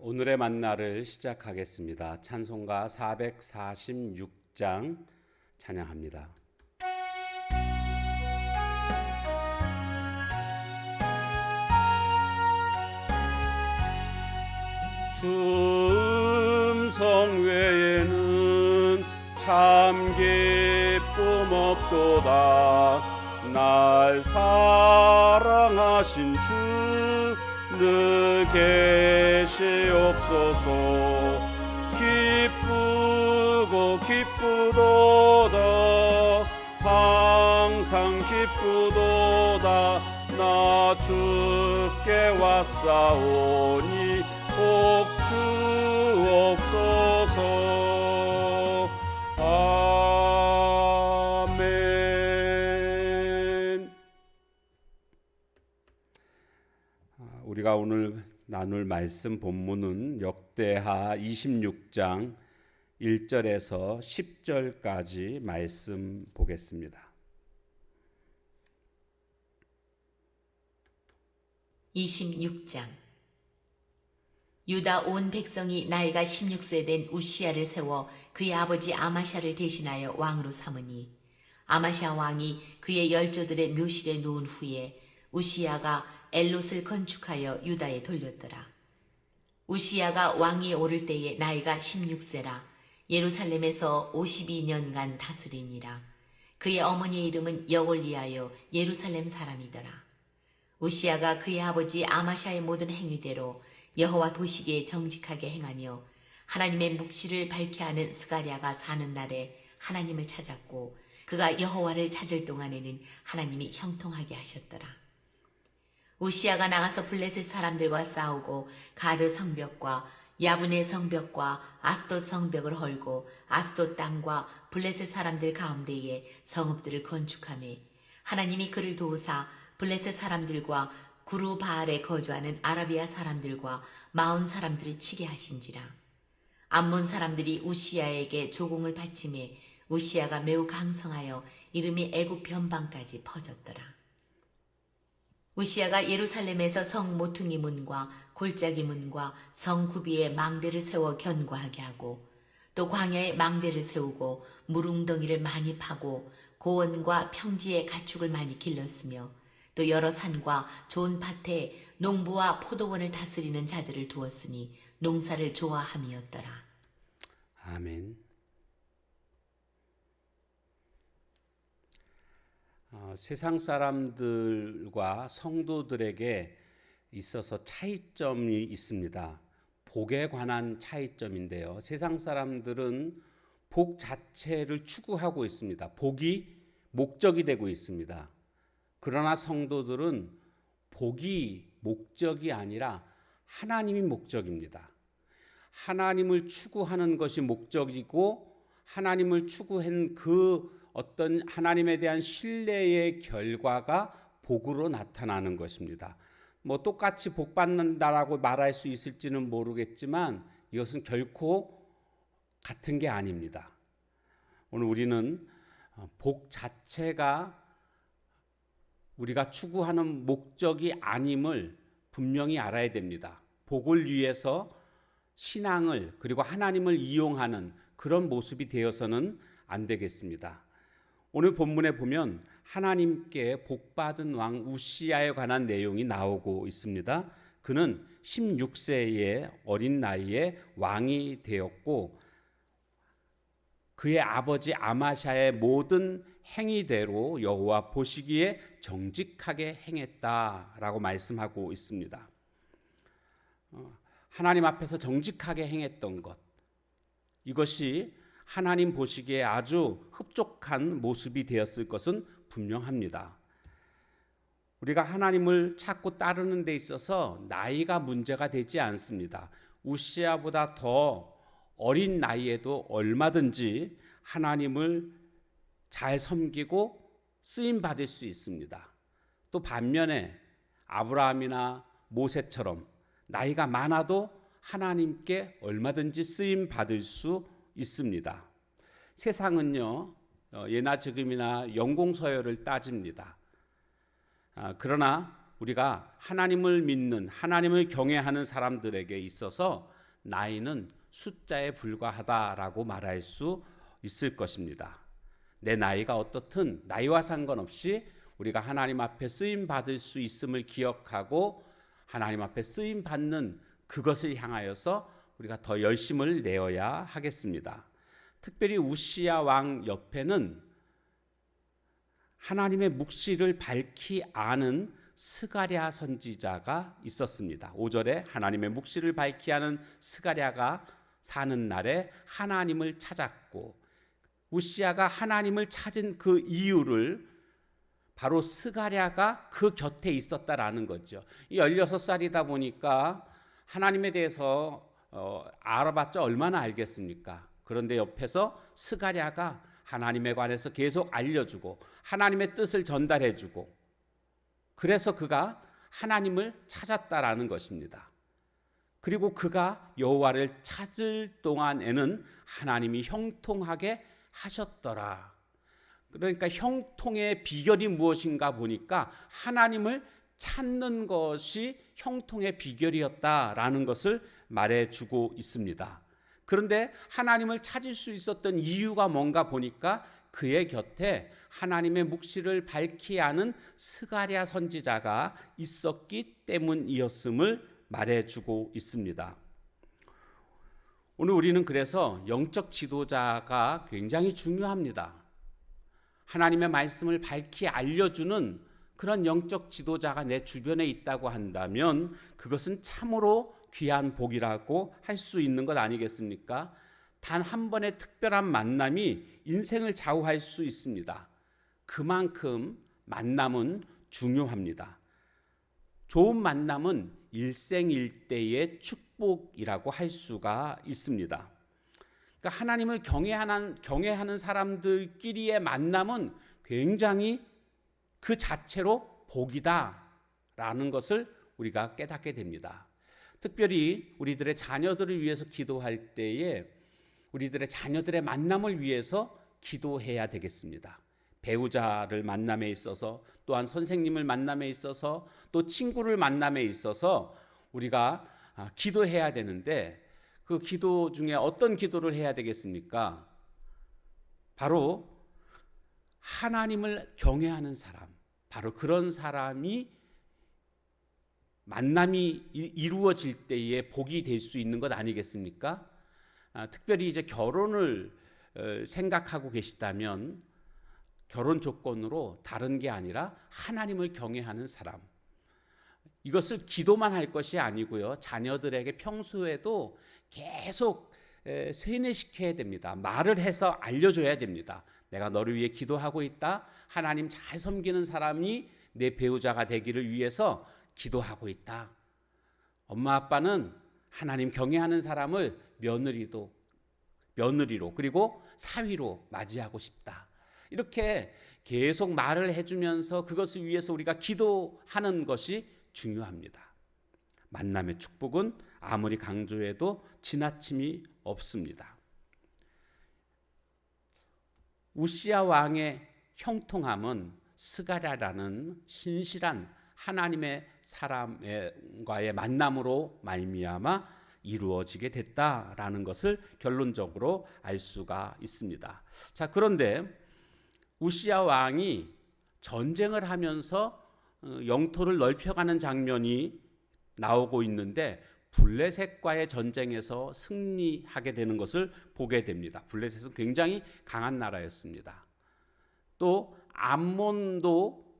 오늘의 만나를 시작하겠습니다. 찬송가 446장 찬양합니다. 주 음성 외에는 참 기쁨 없도다. 날 사랑하신 주 늘 계시옵소서. 기쁘고 기쁘도다. 항상 기쁘도다. 나 주께 왔사오니 복 주옵소서. 아멘. 우리가 오늘 나눌 말씀 본문은 역대하 26장 1절에서 10절까지 말씀 보겠습니다. 26장. 유다 온 백성이 나이가 16세 된 우시야를 세워 그의 아버지 아마샤를 대신하여 왕으로 삼으니 아마샤 왕이 그의 열조들의 묘실에 놓은 후에 우시야가 엘롯을 건축하여 유다에 돌렸더라. 우시야가 왕이 오를 때에 나이가 16세라 예루살렘에서 52년간 다스리니라. 그의 어머니의 이름은 여골리하여 예루살렘 사람이더라. 우시야가 그의 아버지 아마샤의 모든 행위대로 여호와 보시기에 정직하게 행하며 하나님의 묵시를 밝게 하는 스가랴가 사는 날에 하나님을 찾았고 그가 여호와를 찾을 동안에는 하나님이 형통하게 하셨더라. 우시야가 나가서 블레셋 사람들과 싸우고 가드 성벽과 야분의 성벽과 아스돗 성벽을 헐고 아스돗 땅과 블레셋 사람들 가운데에 성읍들을 건축하며 하나님이 그를 도우사 블레셋 사람들과 구루 바알에 거주하는 아라비아 사람들과 마온 사람들을 치게 하신지라. 암몬 사람들이 우시야에게 조공을 바치매 우시야가 매우 강성하여 이름이 애굽 변방까지 퍼졌더라. 우시야가 예루살렘에서 성 모퉁이 문과 골짜기 문과 성 구비에 망대를 세워 견고하게 하고 또 광야에 망대를 세우고 물웅덩이를 많이 파고 고원과 평지에 가축을 많이 길렀으며 또 여러 산과 좋은 밭에 농부와 포도원을 다스리는 자들을 두었으니 농사를 좋아함이었더라. 아멘. 세상 사람들과 성도들에게 있어서 차이점이 있습니다. 복에 관한 차이점인데요. 세상 사람들은 복 자체를 추구하고 있습니다. 복이 목적이 되고 있습니다. 그러나 성도들은 복이 목적이 아니라 하나님이 목적입니다. 하나님을 추구하는 것이 목적이고 하나님을 추구한 그 어떤 하나님에 대한 신뢰의 결과가 복으로 나타나는 것입니다. 똑같이 복 받는다라고 말할 수 있을지는 모르겠지만 이것은 결코 같은 게 아닙니다. 오늘 우리는 복 자체가 우리가 추구하는 목적이 아님을 분명히 알아야 됩니다. 복을 위해서 신앙을 그리고 하나님을 이용하는 그런 모습이 되어서는 안 되겠습니다. 오늘 본문에 보면 하나님께 복받은 왕 우시야에 관한 내용이 나오고 있습니다. 그는 16세의 어린 나이에 왕이 되었고 그의 아버지 아마샤의 모든 행위대로 여호와 보시기에 정직하게 행했다라고 말씀하고 있습니다. 하나님 앞에서 정직하게 행했던 것, 이것이 하나님 보시기에 아주 흡족한 모습이 되었을 것은 분명합니다. 우리가 하나님을 찾고 따르는 데 있어서 나이가 문제가 되지 않습니다. 우시야보다 더 어린 나이에도 얼마든지 하나님을 잘 섬기고 쓰임 받을 수 있습니다. 또 반면에 아브라함이나 모세처럼 나이가 많아도 하나님께 얼마든지 쓰임 받을 수 있습니다. 세상은요, 예나 지금이나 연공서열을 따집니다. 그러나 우리가 하나님을 믿는, 하나님을 경외하는 사람들에게 있어서 나이는 숫자에 불과하다라고 말할 수 있을 것입니다. 내 나이가 어떻든 나이와 상관없이 우리가 하나님 앞에 쓰임 받을 수 있음을 기억하고 하나님 앞에 쓰임 받는 그것을 향하여서 우리가 더 열심을 내어야 하겠습니다. 특별히 우시야 왕 옆에는 하나님의 묵시를 밝히 아는 스가랴 선지자가 있었습니다. 5절에 하나님의 묵시를 밝히 아는 스가랴가 사는 날에 하나님을 찾았고, 우시야가 하나님을 찾은 그 이유를 바로 스가랴가 그 곁에 있었다라는 거죠. 16살이다 보니까 하나님에 대해서 알아봤자 얼마나 알겠습니까? 그런데 옆에서 스가랴가 하나님에 관해서 계속 알려주고 하나님의 뜻을 전달해주고, 그래서 그가 하나님을 찾았다라는 것입니다. 그리고 그가 여호와를 찾을 동안에는 하나님이 형통하게 하셨더라. 그러니까 형통의 비결이 무엇인가 보니까 하나님을 찾는 것이 형통의 비결이었다라는 것을 말해주고 있습니다. 그런데 하나님을 찾을 수 있었던 이유가 뭔가 보니까 그의 곁에 하나님의 묵시를 밝히 아는 스가랴 선지자가 있었기 때문이었음을 말해주고 있습니다. 오늘 우리는 그래서 영적 지도자가 굉장히 중요합니다. 하나님의 말씀을 밝히 알려주는 그런 영적 지도자가 내 주변에 있다고 한다면 그것은 참으로 귀한 복이라고 할 수 있는 것 아니겠습니까? 단 한 번의 특별한 만남이 인생을 좌우할 수 있습니다. 그만큼 만남은 중요합니다. 좋은 만남은 일생일대의 축복이라고 할 수가 있습니다. 그러니까 하나님을 경외하는 사람들끼리의 만남은 굉장히 그 자체로 복이다라는 것을 우리가 깨닫게 됩니다. 특별히 우리들의 자녀들을 위해서 기도할 때에 우리들의 자녀들의 만남을 위해서 기도해야 되겠습니다. 배우자를 만남에 있어서, 또한 선생님을 만남에 있어서, 또 친구를 만남에 있어서 우리가 기도해야 되는데, 그 기도 중에 어떤 기도를 해야 되겠습니까? 바로 하나님을 경외하는 사람, 바로 그런 사람이 만남이 이루어질 때에 복이 될 수 있는 것 아니겠습니까? 특별히 이제 결혼을 생각하고 계시다면 결혼 조건으로 다른 게 아니라 하나님을 경외하는 사람, 이것을 기도만 할 것이 아니고요, 자녀들에게 평소에도 계속 세뇌시켜야 됩니다. 말을 해서 알려줘야 됩니다. 내가 너를 위해 기도하고 있다. 하나님 잘 섬기는 사람이 내 배우자가 되기를 위해서 기도하고 있다. 엄마 아빠는 하나님 경외하는 사람을 며느리로 그리고 사위로 맞이하고 싶다. 이렇게 계속 말을 해주면서 그것을 위해서 우리가 기도하는 것이 중요합니다. 만남의 축복은 아무리 강조해도 지나침이 없습니다. 우시야 왕의 형통함은 스가랴라는 신실한 하나님의 사람과의 만남으로 말미암아 이루어지게 됐다라는 것을 결론적으로 알 수가 있습니다. 자, 그런데 우시야 왕이 전쟁을 하면서 영토를 넓혀가는 장면이 나오고 있는데 블레셋과의 전쟁에서 승리하게 되는 것을 보게 됩니다. 블레셋은 굉장히 강한 나라였습니다. 또 암몬도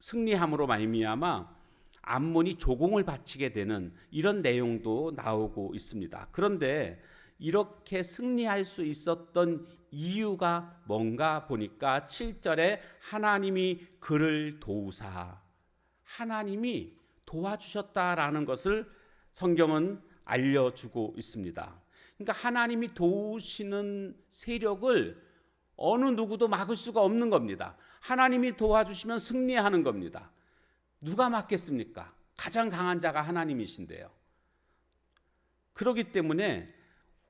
승리함으로 말미암아 암몬이 조공을 바치게 되는 이런 내용도 나오고 있습니다. 그런데 이렇게 승리할 수 있었던 이유가 뭔가 보니까 7절에 하나님이 그를 도우사, 하나님이 도와주셨다라는 것을 성경은 알려주고 있습니다. 그러니까 하나님이 도우시는 세력을 어느 누구도 막을 수가 없는 겁니다. 하나님이 도와주시면 승리하는 겁니다. 누가 막겠습니까? 가장 강한 자가 하나님이신데요. 그렇기 때문에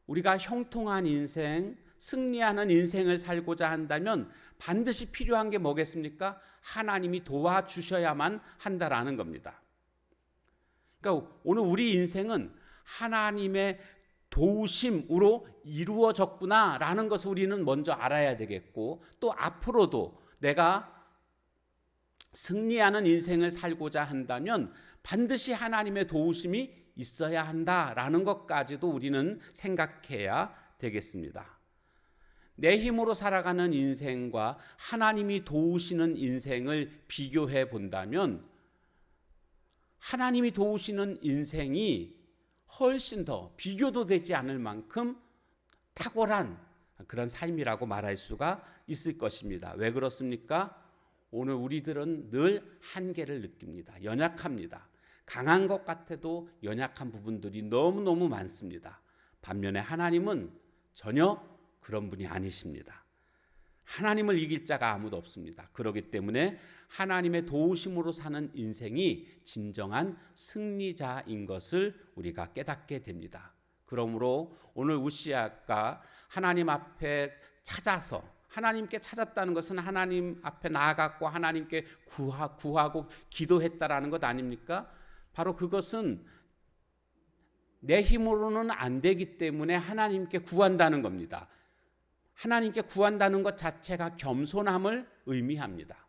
우리가 형통한 인생, 승리하는 인생을 살고자 한다면 반드시 필요한 게 뭐겠습니까? 하나님이 도와주셔야만 한다라는 겁니다. 그러니까 오늘 우리 인생은 하나님의 도우심으로 이루어졌구나라는 것을 우리는 먼저 알아야 되겠고, 또 앞으로도 내가 승리하는 인생을 살고자 한다면 반드시 하나님의 도우심이 있어야 한다라는 것까지도 우리는 생각해야 되겠습니다. 내 힘으로 살아가는 인생과 하나님이 도우시는 인생을 비교해 본다면 하나님이 도우시는 인생이 훨씬 더 비교도 되지 않을 만큼 탁월한 그런 삶이라고 말할 수가 있을 것입니다. 왜 그렇습니까? 오늘 우리들은 늘 한계를 느낍니다. 연약합니다. 강한 것 같아도 연약한 부분들이 너무너무 많습니다. 반면에 하나님은 전혀 그런 분이 아니십니다. 하나님을 이길 자가 아무도 없습니다. 그렇기 때문에 하나님의 도우심으로 사는 인생이 진정한 승리자인 것을 우리가 깨닫게 됩니다. 그러므로 오늘 우시아가 하나님 앞에 찾아서, 하나님께 찾았다는 것은 하나님 앞에 나아갔고 하나님께 구하고 기도했다라는 것 아닙니까? 바로 그것은 내 힘으로는 안 되기 때문에 하나님께 구한다는 겁니다. 하나님께 구한다는 것 자체가 겸손함을 의미합니다.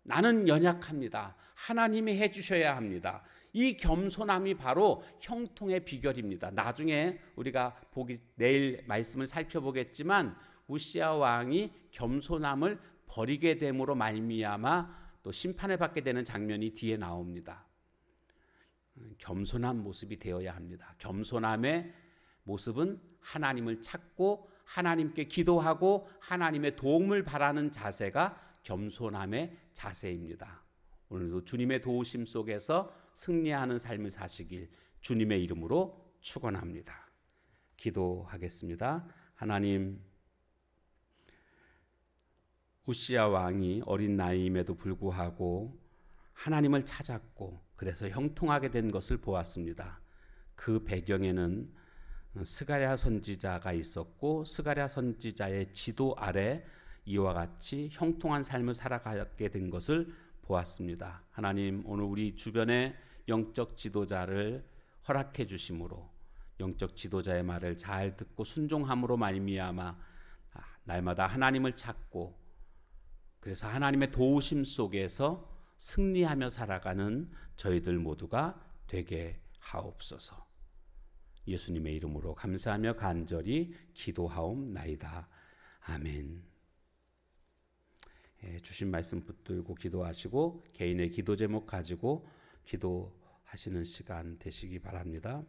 나는 연약합니다. 하나님이 해주셔야 합니다. 이 겸손함이 바로 형통의 비결입니다. 나중에 우리가 내일 말씀을 살펴보겠지만 우시아 왕이 겸손함을 버리게 됨으로 말미암아 또 심판을 받게 되는 장면이 뒤에 나옵니다. 겸손한 모습이 되어야 합니다. 겸손함의 모습은 하나님을 찾고 하나님께 기도하고 하나님의 도움을 바라는 자세가 겸손함의 자세입니다. 오늘도 주님의 도우심 속에서 승리하는 삶을 사시길 주님의 이름으로 축원합니다. 기도하겠습니다. 하나님, 우시아 왕이 어린 나이임에도 불구하고 하나님을 찾았고 그래서 형통하게 된 것을 보았습니다. 그 배경에는 스가랴 선지자가 있었고 스가랴 선지자의 지도 아래 이와 같이 형통한 삶을 살아가게 된 것을 보았습니다. 하나님, 오늘 우리 주변에 영적 지도자를 허락해 주심으로 영적 지도자의 말을 잘 듣고 순종함으로 말미암아 날마다 하나님을 찾고 그래서 하나님의 도우심 속에서 승리하며 살아가는 저희들 모두가 되게 하옵소서. 예수님의 이름으로 감사하며 간절히 기도하옵나이다. 아멘. 주신 말씀 붙들고 기도하시고 개인의 기도 제목 가지고 기도하시는 시간 되시기 바랍니다.